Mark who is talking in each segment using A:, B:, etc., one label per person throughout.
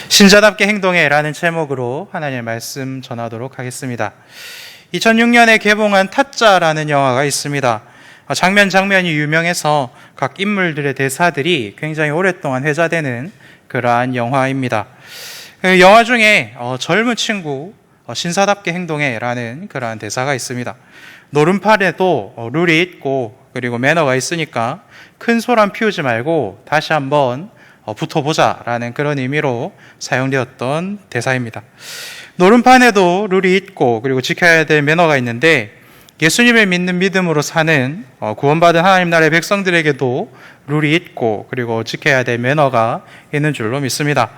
A: 신자답게 행동해라는 제목으로 하나님의 말씀 전하도록 하겠습니다. 2006년에 개봉한 타짜라는 영화가 있습니다. 장면이 유명해서 각 인물들의 대사들이 굉장히 오랫동안 회자되는 그러한 영화입니다. 그 영화 중에 젊은 친구 신사답게 행동해라는 그러한 대사가 있습니다. 노름판에도 룰이 있고 그리고 매너가 있으니까 큰 소란 피우지 말고 다시 한번 붙어보자라는 그런 의미로 사용되었던 대사입니다. 노름판에도 룰이 있고 그리고 지켜야 될 매너가 있는데 예수님을 믿는 믿음으로 사는 구원받은 하나님 나라의 백성들에게도 룰이 있고 그리고 지켜야 될 매너가 있는 줄로 믿습니다.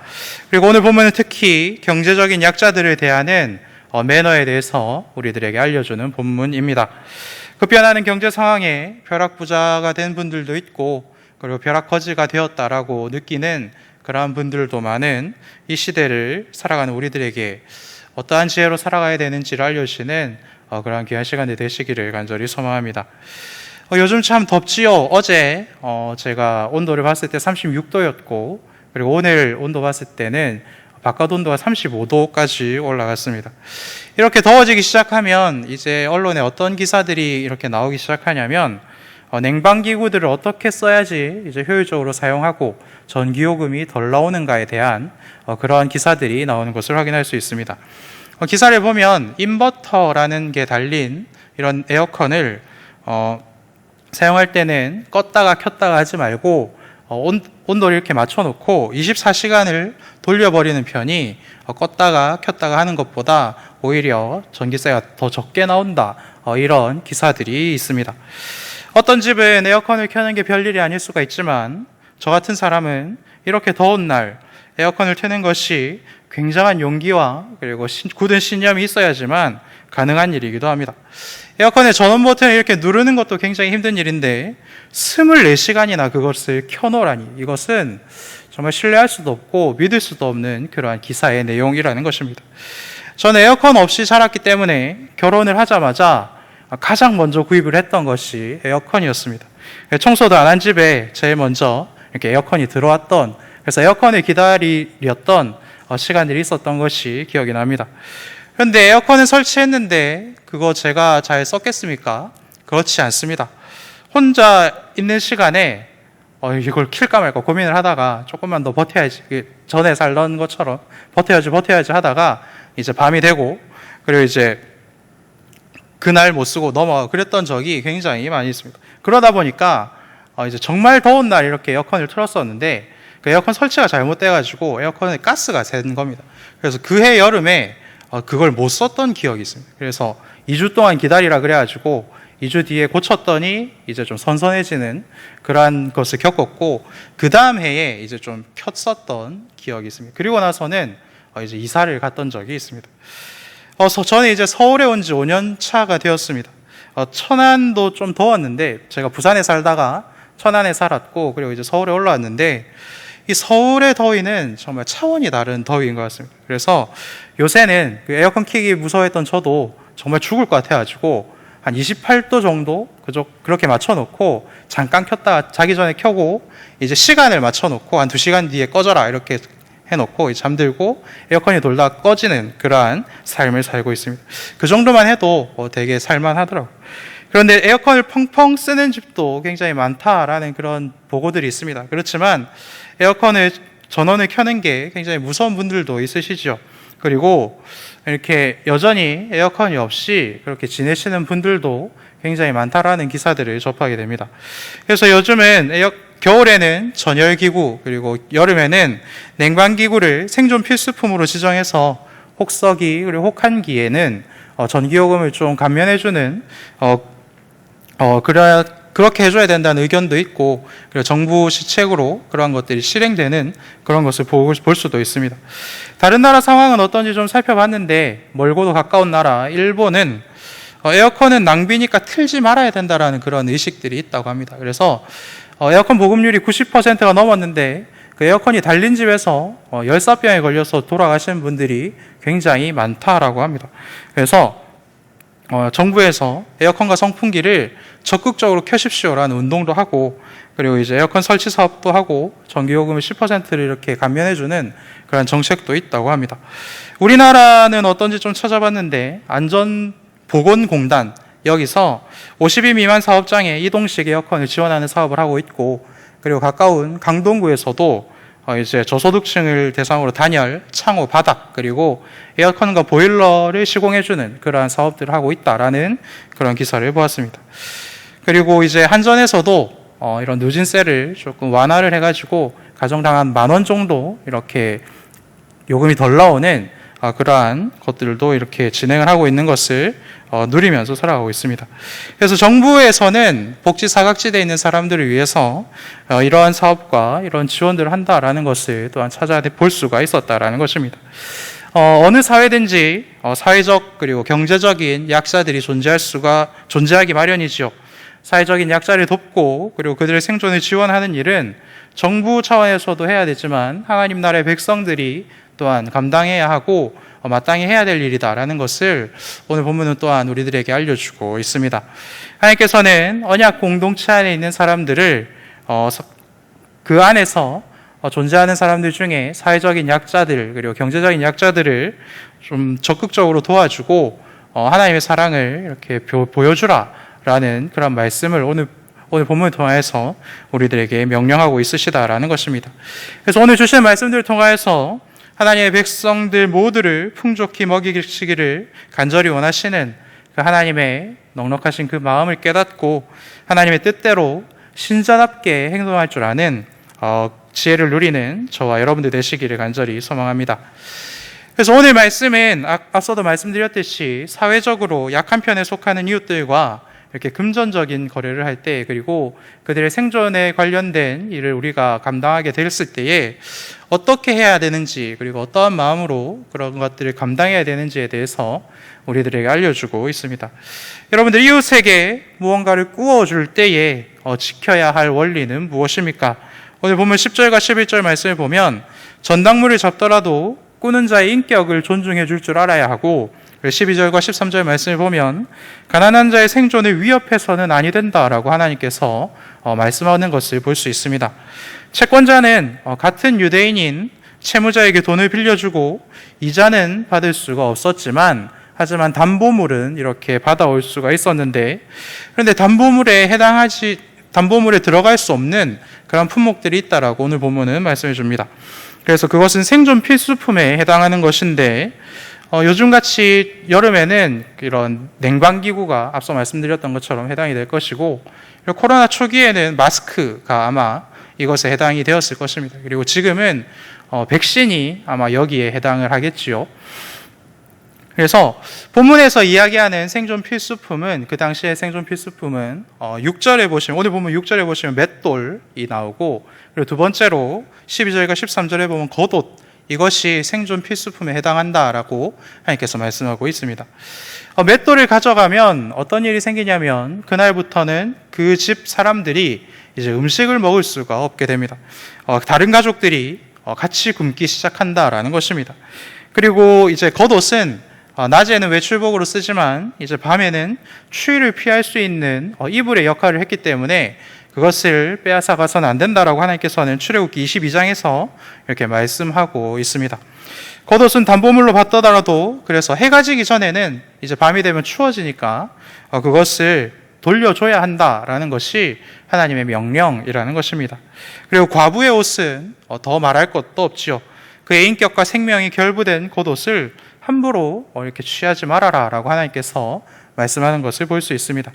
A: 그리고 오늘 본문은 특히 경제적인 약자들을 대하는 매너에 대해서 우리들에게 알려주는 본문입니다. 급변하는 경제 상황에 벼락부자가 된 분들도 있고 그리고 벼락거지가 되었다라고 느끼는 그러한 분들도 많은 이 시대를 살아가는 우리들에게 어떠한 지혜로 살아가야 되는지를 알려주시는 그러한 귀한 시간이 되시기를 간절히 소망합니다. 요즘 참 덥지요. 어제 제가 온도를 봤을 때 36도였고 그리고 오늘 온도 봤을 때는 바깥 온도가 35도까지 올라갔습니다. 이렇게 더워지기 시작하면 이제 언론에 어떤 기사들이 이렇게 나오기 시작하냐면 냉방기구들을 어떻게 써야지 이제 효율적으로 사용하고 전기요금이 덜 나오는가에 대한 그러한 기사들이 나오는 것을 확인할 수 있습니다. 기사를 보면 인버터라는 게 달린 이런 에어컨을 사용할 때는 껐다가 켰다가 하지 말고 온도를 이렇게 맞춰놓고 24시간을 돌려버리는 편이 껐다가 켰다가 하는 것보다 오히려 전기세가 더 적게 나온다, 이런 기사들이 있습니다. 어떤 집은 에어컨을 켜는 게 별일이 아닐 수가 있지만 저 같은 사람은 이렇게 더운 날 에어컨을 켜는 것이 굉장한 용기와 그리고 굳은 신념이 있어야지만 가능한 일이기도 합니다. 에어컨의 전원 버튼을 이렇게 누르는 것도 굉장히 힘든 일인데 24시간이나 그것을 켜놓으라니, 이것은 정말 신뢰할 수도 없고 믿을 수도 없는 그러한 기사의 내용이라는 것입니다. 저는 에어컨 없이 자랐기 때문에 결혼을 하자마자 가장 먼저 구입을 했던 것이 에어컨이었습니다. 청소도 안 한 집에 제일 먼저 이렇게 에어컨이 들어왔던, 그래서 에어컨을 기다렸던 시간들이 있었던 것이 기억이 납니다. 그런데 에어컨을 설치했는데 그거 제가 잘 썼겠습니까? 그렇지 않습니다. 혼자 있는 시간에 이걸 킬까 말까 고민을 하다가 조금만 더 버텨야지, 전에 살던 것처럼 버텨야지 하다가 이제 밤이 되고 그리고 이제 그날 못 쓰고 넘어가고 그랬던 적이 굉장히 많이 있습니다. 그러다 보니까 이제 정말 더운 날 이렇게 에어컨을 틀었었는데 그 에어컨 설치가 잘못돼가지고 에어컨에 가스가 샌 겁니다. 그래서 그해 여름에 그걸 못 썼던 기억이 있습니다. 그래서 2주 동안 기다리라 그래가지고 2주 뒤에 고쳤더니 이제 좀 선선해지는 그러한 것을 겪었고 그 다음 해에 이제 좀 켰었던 기억이 있습니다. 그리고 나서는 이제 이사를 갔던 적이 있습니다. 저는 이제 서울에 온 지 5년 차가 되었습니다. 천안도 좀 더웠는데 제가 부산에 살다가 천안에 살았고 그리고 이제 서울에 올라왔는데 이 서울의 더위는 정말 차원이 다른 더위인 것 같습니다. 그래서 요새는 그 에어컨 켜기 무서워했던 저도 정말 죽을 것 같아가지고 한 28도 정도 그렇게 맞춰놓고 잠깐 켰다가 자기 전에 켜고 이제 시간을 맞춰놓고 한 2시간 뒤에 꺼져라 이렇게 해놓고 잠들고 에어컨이 돌다 꺼지는 그러한 삶을 살고 있습니다. 그 정도만 해도 되게 살만하더라고요. 그런데 에어컨을 펑펑 쓰는 집도 굉장히 많다라는 그런 보고들이 있습니다. 그렇지만 에어컨을 전원을 켜는 게 굉장히 무서운 분들도 있으시죠. 그리고 이렇게 여전히 에어컨이 없이 그렇게 지내시는 분들도 굉장히 많다라는 기사들을 접하게 됩니다. 그래서 요즘은 겨울에는 전열기구 그리고 여름에는 냉방기구를 생존 필수품으로 지정해서 혹서기 그리고 혹한기에는 전기요금을 좀 감면해주는 그렇게 해줘야 된다는 의견도 있고 그리고 정부 시책으로 그러한 것들이 실행되는 그런 것을 볼 수도 있습니다. 다른 나라 상황은 어떤지 좀 살펴봤는데 멀고도 가까운 나라 일본은 에어컨은 낭비니까 틀지 말아야 된다라는 그런 의식들이 있다고 합니다. 그래서 에어컨 보급률이 90%가 넘었는데 그 에어컨이 달린 집에서 열사병에 걸려서 돌아가시는 분들이 굉장히 많다라고 합니다. 그래서 정부에서 에어컨과 선풍기를 적극적으로 켜십시오라는 운동도 하고, 그리고 이제 에어컨 설치 사업도 하고 전기요금을 10%를 이렇게 감면해주는 그런 정책도 있다고 합니다. 우리나라는 어떤지 좀 찾아봤는데 안전보건공단 여기서 52 미만 사업장에 이동식 에어컨을 지원하는 사업을 하고 있고, 그리고 가까운 강동구에서도 이제 저소득층을 대상으로 단열, 창호, 바닥, 그리고 에어컨과 보일러를 시공해주는 그러한 사업들을 하고 있다라는 그런 기사를 보았습니다. 그리고 이제 한전에서도 이런 누진세를 조금 완화를 해가지고 가정당 한 10,000원 정도 이렇게 요금이 덜 나오는 그러한 것들도 이렇게 진행을 하고 있는 것을 누리면서 살아가고 있습니다. 그래서 정부에서는 복지 사각지대에 있는 사람들을 위해서 이러한 사업과 이런 지원들을 한다라는 것을 또한 찾아볼 수가 있었다라는 것입니다. 어느 사회든지 사회적 그리고 경제적인 약자들이 존재하기 마련이지요. 사회적인 약자를 돕고 그리고 그들의 생존을 지원하는 일은 정부 차원에서도 해야 되지만 하나님 나라의 백성들이 또한 감당해야 하고 마땅히 해야 될 일이다라는 것을 오늘 본문은 또한 우리들에게 알려주고 있습니다. 하나님께서는 언약 공동체 안에 있는 사람들을 그 안에서 존재하는 사람들 중에 사회적인 약자들 그리고 경제적인 약자들을 좀 적극적으로 도와주고 하나님의 사랑을 이렇게 보여주라라는 그런 말씀을 오늘 본문을 통해서 우리들에게 명령하고 있으시다라는 것입니다. 그래서 오늘 주신 말씀들을 통해서 하나님의 백성들 모두를 풍족히 먹이시기를 간절히 원하시는 그 하나님의 넉넉하신 그 마음을 깨닫고 하나님의 뜻대로 신자답게 행동할 줄 아는 지혜를 누리는 저와 여러분들 되시기를 간절히 소망합니다. 그래서 오늘 말씀은 앞서도 말씀드렸듯이 사회적으로 약한 편에 속하는 이웃들과 이렇게 금전적인 거래를 할 때, 그리고 그들의 생존에 관련된 일을 우리가 감당하게 됐을 때에 어떻게 해야 되는지, 그리고 어떠한 마음으로 그런 것들을 감당해야 되는지에 대해서 우리들에게 알려주고 있습니다. 여러분들, 이웃에게 무언가를 구워줄 때에 지켜야 할 원리는 무엇입니까? 오늘 보면 10절과 11절 말씀을 보면 전당물을 잡더라도 꾸는 자의 인격을 존중해 줄 줄 알아야 하고, 12절과 13절 말씀을 보면 가난한 자의 생존을 위협해서는 아니 된다라고 하나님께서 말씀하는 것을 볼 수 있습니다. 채권자는 같은 유대인인 채무자에게 돈을 빌려주고 이자는 받을 수가 없었지만, 하지만 담보물은 이렇게 받아올 수가 있었는데, 그런데 담보물에 들어갈 수 없는 그런 품목들이 있다라고 오늘 본문은 말씀해 줍니다. 그래서 그것은 생존 필수품에 해당하는 것인데, 요즘같이 여름에는 이런 냉방기구가 앞서 말씀드렸던 것처럼 해당이 될 것이고, 코로나 초기에는 마스크가 아마 이것에 해당이 되었을 것입니다. 그리고 지금은 백신이 아마 여기에 해당을 하겠지요. 그래서 본문에서 이야기하는 생존 필수품은, 그 당시의 생존 필수품은 6절에 보시면, 오늘 보면 6절에 보시면 맷돌이 나오고, 그리고 두 번째로 12절과 13절에 보면 겉옷, 이것이 생존 필수품에 해당한다라고 하나님께서 말씀하고 있습니다. 맷돌을 가져가면 어떤 일이 생기냐면 그날부터는 그 집 사람들이 이제 음식을 먹을 수가 없게 됩니다. 다른 가족들이 같이 굶기 시작한다라는 것입니다. 그리고 이제 겉옷은 낮에는 외출복으로 쓰지만 이제 밤에는 추위를 피할 수 있는 이불의 역할을 했기 때문에 그것을 빼앗아 가서는 안 된다라고 하나님께서는 출애굽기 22장에서 이렇게 말씀하고 있습니다. 겉옷은 담보물로 받더라도, 그래서 해가 지기 전에는 이제 밤이 되면 추워지니까 그것을 돌려줘야 한다라는 것이 하나님의 명령이라는 것입니다. 그리고 과부의 옷은 더 말할 것도 없지요. 그의 인격과 생명이 결부된 겉옷을 함부로 이렇게 취하지 말아라라고 하나님께서 말씀하는 것을 볼 수 있습니다.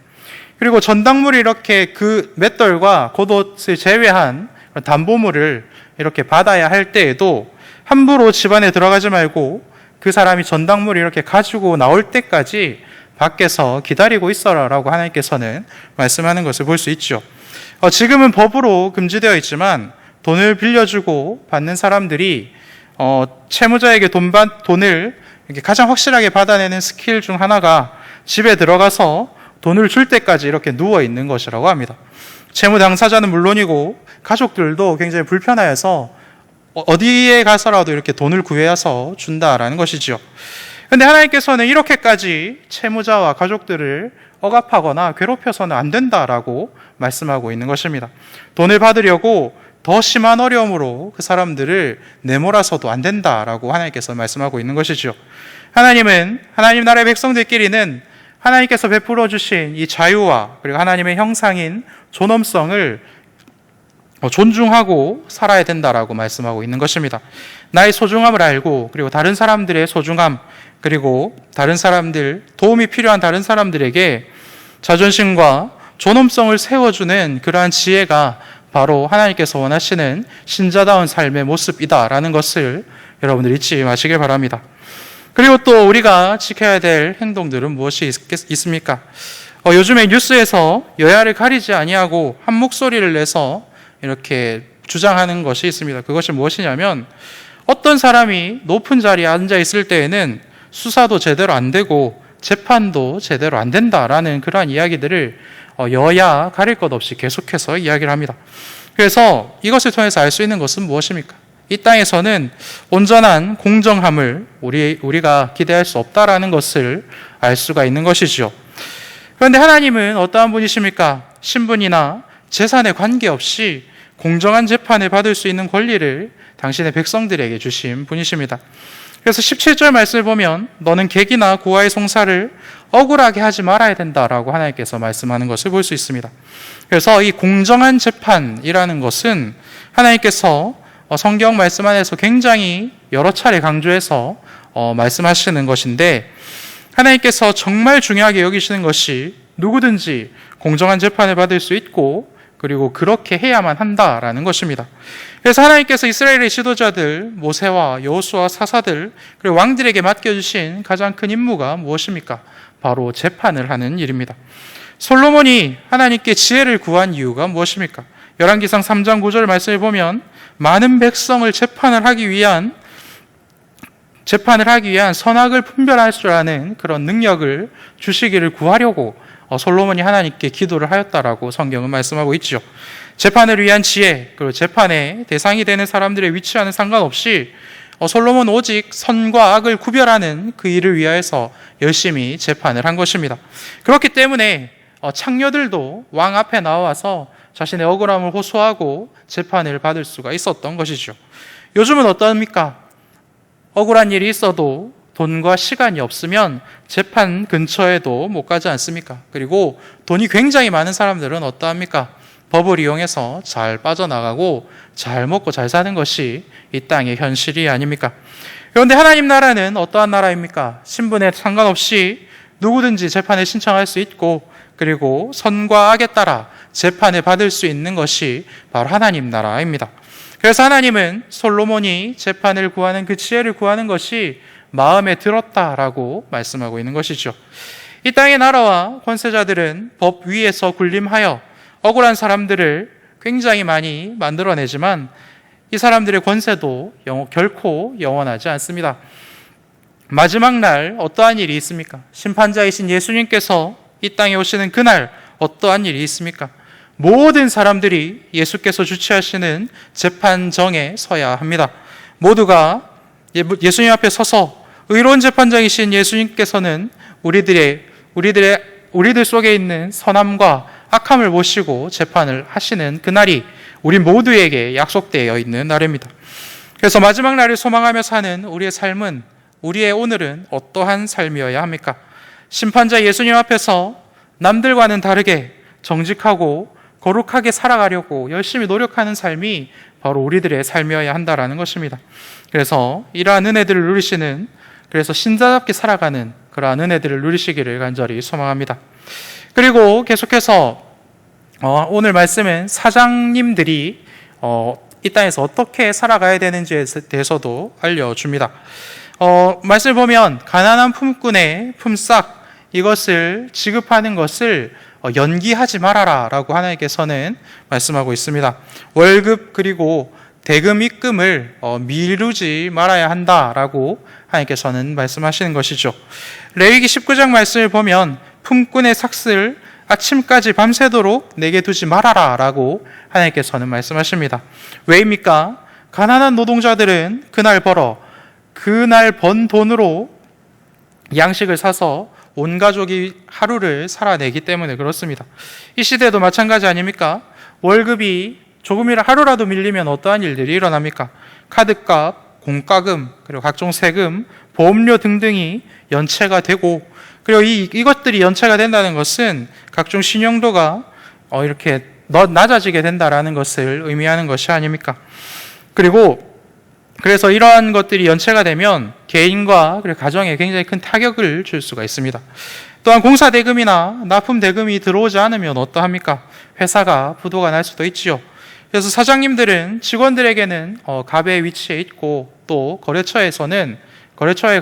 A: 그리고 전당물이 이렇게 그 맷돌과 겉옷을 제외한 담보물을 이렇게 받아야 할 때에도 함부로 집안에 들어가지 말고 그 사람이 전당물을 이렇게 가지고 나올 때까지 밖에서 기다리고 있어라라고 하나님께서는 말씀하는 것을 볼 수 있죠. 지금은 법으로 금지되어 있지만 돈을 빌려주고 받는 사람들이 채무자에게 돈을 이렇게 가장 확실하게 받아내는 스킬 중 하나가 집에 들어가서 돈을 줄 때까지 이렇게 누워 있는 것이라고 합니다. 채무 당사자는 물론이고 가족들도 굉장히 불편해서 어디에 가서라도 이렇게 돈을 구해서 준다라는 것이지요. 그런데 하나님께서는 이렇게까지 채무자와 가족들을 억압하거나 괴롭혀서는 안 된다라고 말씀하고 있는 것입니다. 돈을 받으려고 더 심한 어려움으로 그 사람들을 내몰아서도 안 된다라고 하나님께서 말씀하고 있는 것이죠. 하나님은 하나님 나라의 백성들끼리는 하나님께서 베풀어 주신 이 자유와 그리고 하나님의 형상인 존엄성을 존중하고 살아야 된다라고 말씀하고 있는 것입니다. 나의 소중함을 알고 그리고 다른 사람들의 소중함 그리고 다른 사람들 도움이 필요한 다른 사람들에게 자존심과 존엄성을 세워주는 그러한 지혜가 바로 하나님께서 원하시는 신자다운 삶의 모습이다라는 것을 여러분들 잊지 마시길 바랍니다. 그리고 또 우리가 지켜야 될 행동들은 무엇이 있습니까? 요즘에 뉴스에서 여야를 가리지 아니하고 한 목소리를 내서 이렇게 주장하는 것이 있습니다. 그것이 무엇이냐면 어떤 사람이 높은 자리에 앉아 있을 때에는 수사도 제대로 안 되고 재판도 제대로 안 된다라는 그러한 이야기들을 여야 가릴 것 없이 계속해서 이야기를 합니다. 그래서 이것을 통해서 알 수 있는 것은 무엇입니까? 이 땅에서는 온전한 공정함을 우리가 기대할 수 없다라는 것을 알 수가 있는 것이죠. 그런데 하나님은 어떠한 분이십니까? 신분이나 재산에 관계없이 공정한 재판을 받을 수 있는 권리를 당신의 백성들에게 주신 분이십니다. 그래서 17절 말씀을 보면 너는 객이나 고아의 송사를 억울하게 하지 말아야 된다라고 하나님께서 말씀하는 것을 볼 수 있습니다. 그래서 이 공정한 재판이라는 것은 하나님께서 성경 말씀 안에서 굉장히 여러 차례 강조해서 말씀하시는 것인데 하나님께서 정말 중요하게 여기시는 것이 누구든지 공정한 재판을 받을 수 있고 그리고 그렇게 해야만 한다라는 것입니다. 그래서 하나님께서 이스라엘의 지도자들 모세와 여호수아 사사들 그리고 왕들에게 맡겨주신 가장 큰 임무가 무엇입니까? 바로 재판을 하는 일입니다. 솔로몬이 하나님께 지혜를 구한 이유가 무엇입니까? 열왕기상 3장 9절 말씀을 보면 많은 백성을 재판을 하기 위한 선악을 분별할 줄 아는 그런 능력을 주시기를 구하려고 솔로몬이 하나님께 기도를 하였다라고 성경은 말씀하고 있죠. 재판을 위한 지혜, 그리고 재판의 대상이 되는 사람들의 위치와는 상관없이 솔로몬은 오직 선과 악을 구별하는 그 일을 위하여서 열심히 재판을 한 것입니다. 그렇기 때문에 창녀들도 왕 앞에 나와서 자신의 억울함을 호소하고 재판을 받을 수가 있었던 것이죠. 요즘은 어떠합니까? 억울한 일이 있어도 돈과 시간이 없으면 재판 근처에도 못 가지 않습니까? 그리고 돈이 굉장히 많은 사람들은 어떠합니까? 법을 이용해서 잘 빠져나가고 잘 먹고 잘 사는 것이 이 땅의 현실이 아닙니까? 그런데 하나님 나라는 어떠한 나라입니까? 신분에 상관없이 누구든지 재판을 신청할 수 있고 그리고 선과 악에 따라 재판을 받을 수 있는 것이 바로 하나님 나라입니다. 그래서 하나님은 솔로몬이 재판을 구하는 그 지혜를 구하는 것이 마음에 들었다라고 말씀하고 있는 것이죠. 이 땅의 나라와 권세자들은 법 위에서 군림하여 억울한 사람들을 굉장히 많이 만들어내지만 이 사람들의 권세도 결코 영원하지 않습니다. 마지막 날 어떠한 일이 있습니까? 심판자이신 예수님께서 이 땅에 오시는 그날 어떠한 일이 있습니까? 모든 사람들이 예수께서 주최하시는 재판정에 서야 합니다. 모두가 예수님 앞에 서서 의로운 재판장이신 예수님께서는 우리들 속에 있는 선함과 악함을 보시고 재판을 하시는 그날이 우리 모두에게 약속되어 있는 날입니다. 그래서 마지막 날을 소망하며 사는 우리의 삶은, 우리의 오늘은 어떠한 삶이어야 합니까? 심판자 예수님 앞에서 남들과는 다르게 정직하고 거룩하게 살아가려고 열심히 노력하는 삶이 바로 우리들의 삶이어야 한다라는 것입니다. 그래서 이러한 은혜들을 누리시는, 그래서 신자답게 살아가는 그러한 은혜들을 누리시기를 간절히 소망합니다. 그리고 계속해서 오늘 말씀은 사장님들이 이 땅에서 어떻게 살아가야 되는지에 대해서도 알려줍니다. 말씀을 보면 가난한 품꾼의 품삯, 이것을 지급하는 것을 연기하지 말아라 라고 하나님께서는 말씀하고 있습니다. 월급 그리고 대금 입금을 미루지 말아야 한다라고 하나님께서는 말씀하시는 것이죠. 레위기 19장 말씀을 보면 품꾼의 삭슬 아침까지 밤새도록 내게 두지 말아라 라고 하나님께서는 말씀하십니다. 왜입니까? 가난한 노동자들은 그날 번 돈으로 양식을 사서 온 가족이 하루를 살아내기 때문에 그렇습니다. 이 시대도 마찬가지 아닙니까? 월급이 조금이라 하루라도 밀리면 어떠한 일들이 일어납니까? 카드값, 공과금, 그리고 각종 세금, 보험료 등등이 연체가 되고, 그리고 이것들이 연체가 된다는 것은 각종 신용도가 이렇게 낮아지게 된다라는 것을 의미하는 것이 아닙니까? 그래서 이러한 것들이 연체가 되면 개인과 그리고 가정에 굉장히 큰 타격을 줄 수가 있습니다. 또한 공사대금이나 납품대금이 들어오지 않으면 어떠합니까? 회사가 부도가 날 수도 있지요. 그래서 사장님들은 직원들에게는 갑의 위치에 있고, 또 거래처의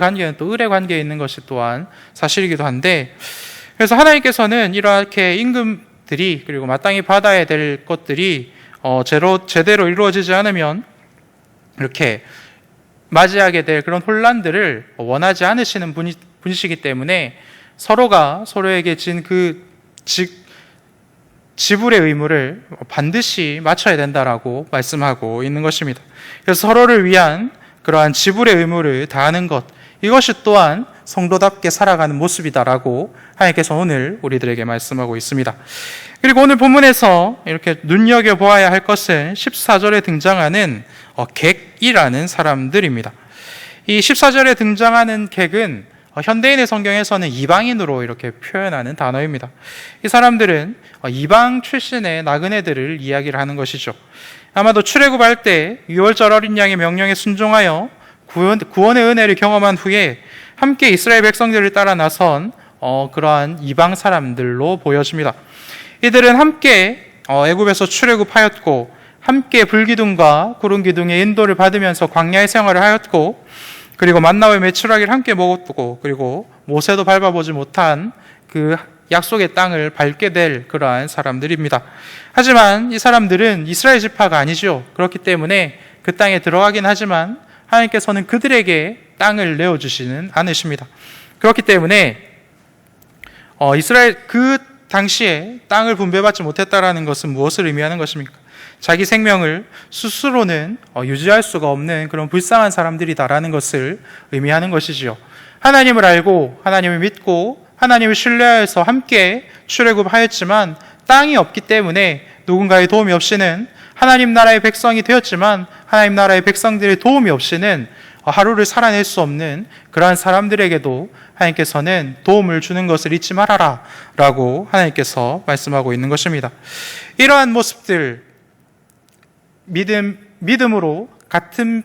A: 관계는 또 을의 관계에 있는 것이 또한 사실이기도 한데, 그래서 하나님께서는 이렇게 임금들이, 그리고 마땅히 받아야 될 것들이 제대로 이루어지지 않으면 이렇게 맞이하게 될 그런 혼란들을 원하지 않으시는 분이시기 때문에 서로가 서로에게 진 그 지불의 의무를 반드시 맞춰야 된다라고 말씀하고 있는 것입니다. 그래서 서로를 위한 그러한 지불의 의무를 다하는 것, 이것이 또한 성도답게 살아가는 모습이다라고 하나님께서 오늘 우리들에게 말씀하고 있습니다. 그리고 오늘 본문에서 이렇게 눈여겨보아야 할 것은 14절에 등장하는 객이라는 사람들입니다. 이 14절에 등장하는 객은 현대인의 성경에서는 이방인으로 이렇게 표현하는 단어입니다. 이 사람들은 이방 출신의 나그네들을 이야기를 하는 것이죠. 아마도 출애굽할 때 6월절 어린 양의 명령에 순종하여 구원의 은혜를 경험한 후에 함께 이스라엘 백성들을 따라 나선 그러한 이방 사람들로 보여집니다. 이들은 함께 애굽에서 출애굽하였고, 함께 불기둥과 구름기둥의 인도를 받으면서 광야의 생활을 하였고, 그리고 만나와 메추라기를 함께 먹었고, 그리고 모세도 밟아보지 못한 그 약속의 땅을 밟게 될 그러한 사람들입니다. 하지만 이 사람들은 이스라엘 지파가 아니죠. 그렇기 때문에 그 땅에 들어가긴 하지만 하나님께서는 그들에게 땅을 내어주시는 않으십니다. 그렇기 때문에 이스라엘 그 당시에 땅을 분배받지 못했다라는 것은 무엇을 의미하는 것입니까? 자기 생명을 스스로는 유지할 수가 없는 그런 불쌍한 사람들이다라는 것을 의미하는 것이지요. 하나님을 알고 하나님을 믿고 하나님을 신뢰해서 함께 출애굽하였지만 땅이 없기 때문에 누군가의 도움이 없이는, 하나님 나라의 백성이 되었지만 하나님 나라의 백성들의 도움이 없이는 하루를 살아낼 수 없는 그러한 사람들에게도 하나님께서는 도움을 주는 것을 잊지 말아라 라고 하나님께서 말씀하고 있는 것입니다. 이러한 모습들, 믿음으로 같은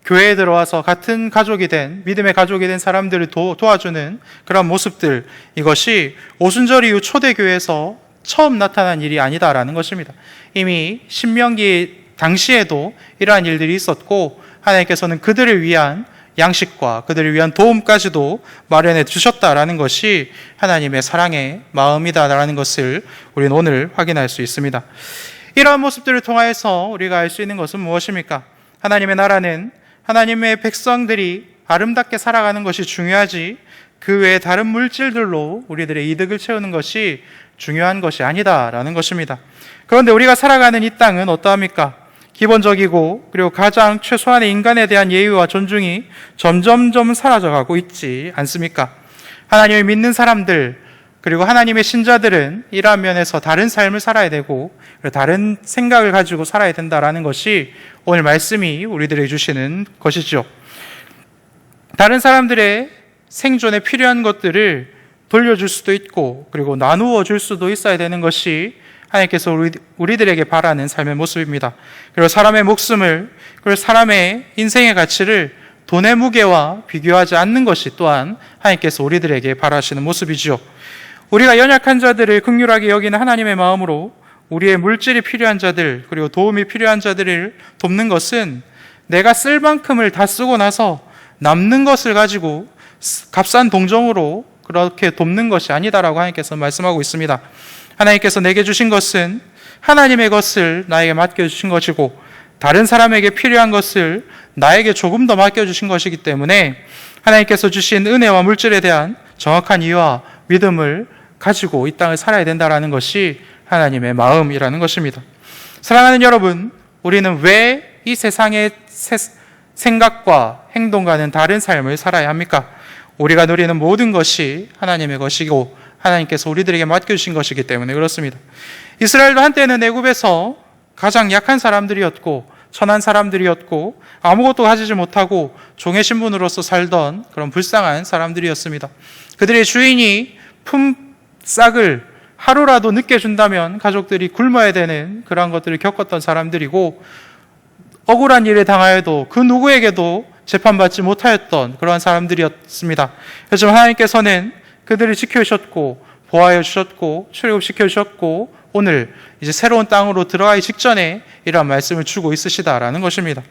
A: 교회에 들어와서 같은 가족이 된, 믿음의 가족이 된 사람들을 도와주는 그런 모습들, 이것이 오순절 이후 초대교회에서 처음 나타난 일이 아니다라는 것입니다. 이미 신명기 당시에도 이러한 일들이 있었고, 하나님께서는 그들을 위한 양식과 그들을 위한 도움까지도 마련해 주셨다라는 것이 하나님의 사랑의 마음이다라는 것을 우리는 오늘 확인할 수 있습니다. 이러한 모습들을 통하여서 우리가 알 수 있는 것은 무엇입니까? 하나님의 나라는 하나님의 백성들이 아름답게 살아가는 것이 중요하지, 그 외에 다른 물질들로 우리들의 이득을 채우는 것이 중요한 것이 아니다라는 것입니다. 그런데 우리가 살아가는 이 땅은 어떠합니까? 기본적이고 그리고 가장 최소한의 인간에 대한 예의와 존중이 점점점 사라져가고 있지 않습니까? 하나님을 믿는 사람들, 그리고 하나님의 신자들은 이러한 면에서 다른 삶을 살아야 되고 다른 생각을 가지고 살아야 된다라는 것이 오늘 말씀이 우리들에게 주시는 것이죠. 다른 사람들의 생존에 필요한 것들을 돌려줄 수도 있고, 그리고 나누어 줄 수도 있어야 되는 것이 하나님께서 우리들에게 바라는 삶의 모습입니다. 그리고 사람의 목숨을, 그리고 사람의 인생의 가치를 돈의 무게와 비교하지 않는 것이 또한 하나님께서 우리들에게 바라시는 모습이죠. 우리가 연약한 자들을 긍휼하게 여기는 하나님의 마음으로 우리의 물질이 필요한 자들, 그리고 도움이 필요한 자들을 돕는 것은 내가 쓸 만큼을 다 쓰고 나서 남는 것을 가지고 값싼 동정으로 그렇게 돕는 것이 아니다라고 하나님께서 말씀하고 있습니다. 하나님께서 내게 주신 것은 하나님의 것을 나에게 맡겨주신 것이고, 다른 사람에게 필요한 것을 나에게 조금 더 맡겨주신 것이기 때문에 하나님께서 주신 은혜와 물질에 대한 정확한 이해와 믿음을 가지고 이 땅을 살아야 된다는 것이 하나님의 마음이라는 것입니다. 사랑하는 여러분, 우리는 왜 이 세상의 생각과 행동과는 다른 삶을 살아야 합니까? 우리가 누리는 모든 것이 하나님의 것이고 하나님께서 우리들에게 맡겨주신 것이기 때문에 그렇습니다. 이스라엘도 한때는 애굽에서 가장 약한 사람들이었고 천한 사람들이었고 아무것도 가지지 못하고 종의 신분으로서 살던 그런 불쌍한 사람들이었습니다. 그들의 주인이 품삯을 하루라도 늦게 준다면 가족들이 굶어야 되는 그러한 것들을 겪었던 사람들이고 억울한 일에 당하여도 그 누구에게도 재판받지 못하였던 그러한 사람들이었습니다. 하지만 하나님께서는 그들을 지켜주셨고 보호하여 주셨고 출애굽시켜 주셨고 오늘 이제 새로운 땅으로 들어가기 직전에 이러한 말씀을 주고 있으시다라는 것입니다.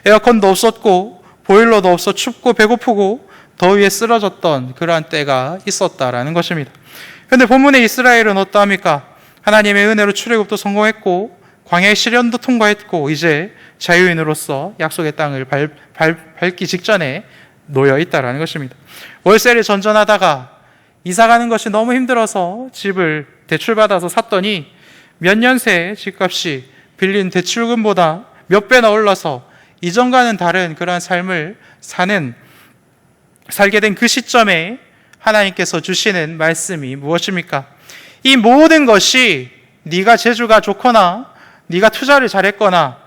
A: 에어컨도 없었고 보일러도 없어 춥고 배고프고 더위에 쓰러졌던 그러한 때가 있었다라는 것입니다. 그런데 본문의 이스라엘은 어떠합니까? 하나님의 은혜로 출애굽도 성공했고 광야의 시련도 통과했고 이제 자유인으로서 약속의 땅을 밟기 직전에 놓여 있다라는 것입니다. 월세를 전전하다가 이사 가는 것이 너무 힘들어서 집을 대출받아서 샀더니 몇 년 새 집값이 빌린 대출금보다 몇 배나 올라서 이전과는 다른 그러한 삶을 살게 된 그 시점에 하나님께서 주시는 말씀이 무엇입니까? 이 모든 것이 네가 재주가 좋거나 네가 투자를 잘했거나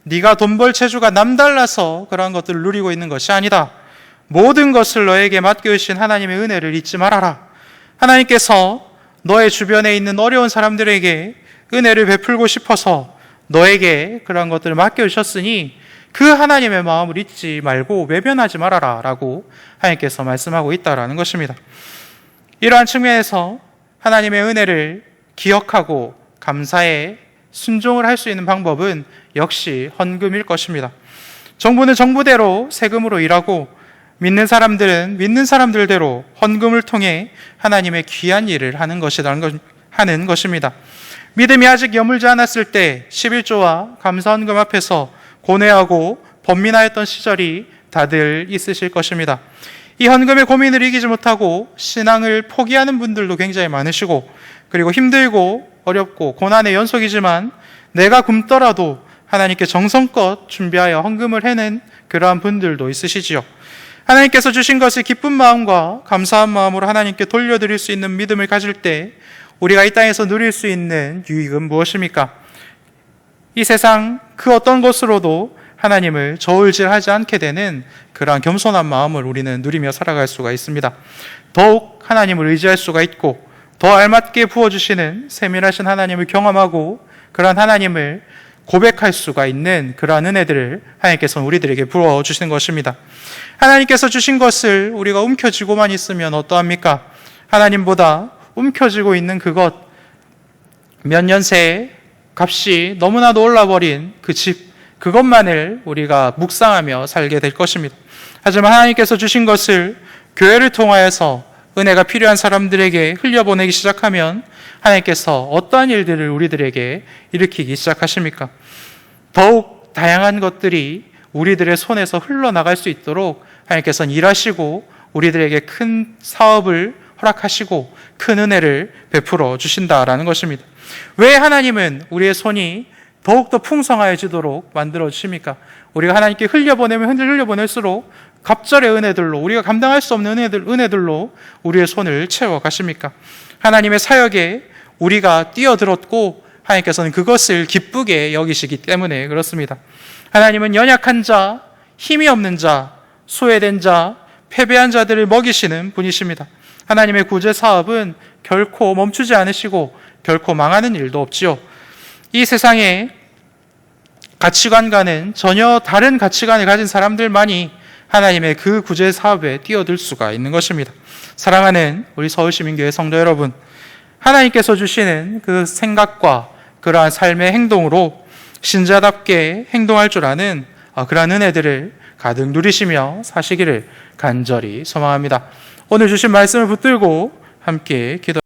A: 네가 돈 벌 재주가 남달라서 그러한 것들을 누리고 있는 것이 아니다. 모든 것을 너에게 맡겨주신 하나님의 은혜를 잊지 말아라. 하나님께서 너의 주변에 있는 어려운 사람들에게 은혜를 베풀고 싶어서 너에게 그러한 것들을 맡겨주셨으니 그 하나님의 마음을 잊지 말고 외면하지 말아라 라고 하나님께서 말씀하고 있다라는 것입니다. 이러한 측면에서 하나님의 은혜를 기억하고 감사에 순종을 할 수 있는 방법은 역시 헌금일 것입니다. 정부는 정부대로 세금으로 일하고 믿는 사람들은 믿는 사람들대로 헌금을 통해 하나님의 귀한 일을 하는 것입니다. 믿음이 아직 여물지 않았을 때 11조와 감사헌금 앞에서 고뇌하고 번민하였던 시절이 다들 있으실 것입니다. 이 헌금의 고민을 이기지 못하고 신앙을 포기하는 분들도 굉장히 많으시고 그리고 힘들고 어렵고 고난의 연속이지만 내가 굶더라도 하나님께 정성껏 준비하여 헌금을 해낸 그러한 분들도 있으시지요. 하나님께서 주신 것을 기쁜 마음과 감사한 마음으로 하나님께 돌려드릴 수 있는 믿음을 가질 때 우리가 이 땅에서 누릴 수 있는 유익은 무엇입니까? 이 세상 그 어떤 것으로도 하나님을 저울질하지 않게 되는 그러한 겸손한 마음을 우리는 누리며 살아갈 수가 있습니다. 더욱 하나님을 의지할 수가 있고 더 알맞게 부어주시는 세밀하신 하나님을 경험하고 그러한 하나님을 고백할 수가 있는 그러한 은혜들을 하나님께서는 우리들에게 부어주시는 것입니다. 하나님께서 주신 것을 우리가 움켜쥐고만 있으면 어떠합니까? 하나님보다 움켜쥐고 있는 그것, 몇 년 새에 값이 너무나도 올라버린 그 집, 그것만을 우리가 묵상하며 살게 될 것입니다. 하지만 하나님께서 주신 것을 교회를 통하여서 은혜가 필요한 사람들에게 흘려보내기 시작하면 하나님께서 어떠한 일들을 우리들에게 일으키기 시작하십니까? 더욱 다양한 것들이 우리들의 손에서 흘러나갈 수 있도록 하나님께서는 일하시고 우리들에게 큰 사업을 허락하시고 큰 은혜를 베풀어 주신다라는 것입니다. 왜 하나님은 우리의 손이 더욱더 풍성해지도록 만들어 주십니까? 우리가 하나님께 흘려보내면 흘려보낼수록 갑절의 은혜들로 우리가 감당할 수 없는 은혜들로 우리의 손을 채워 가십니까? 하나님의 사역에 우리가 뛰어들었고 하나님께서는 그것을 기쁘게 여기시기 때문에 그렇습니다. 하나님은 연약한 자, 힘이 없는 자, 소외된 자, 패배한 자들을 먹이시는 분이십니다. 하나님의 구제 사업은 결코 멈추지 않으시고 결코 망하는 일도 없지요. 이 세상에 가치관과는 전혀 다른 가치관을 가진 사람들만이 하나님의 그 구제 사업에 뛰어들 수가 있는 것입니다. 사랑하는 우리 서울시민교회 성도 여러분, 하나님께서 주시는 그 생각과 그러한 삶의 행동으로 신자답게 행동할 줄 아는 그러한 은혜들을 가득 누리시며 사시기를 간절히 소망합니다. 오늘 주신 말씀을 붙들고 함께 기도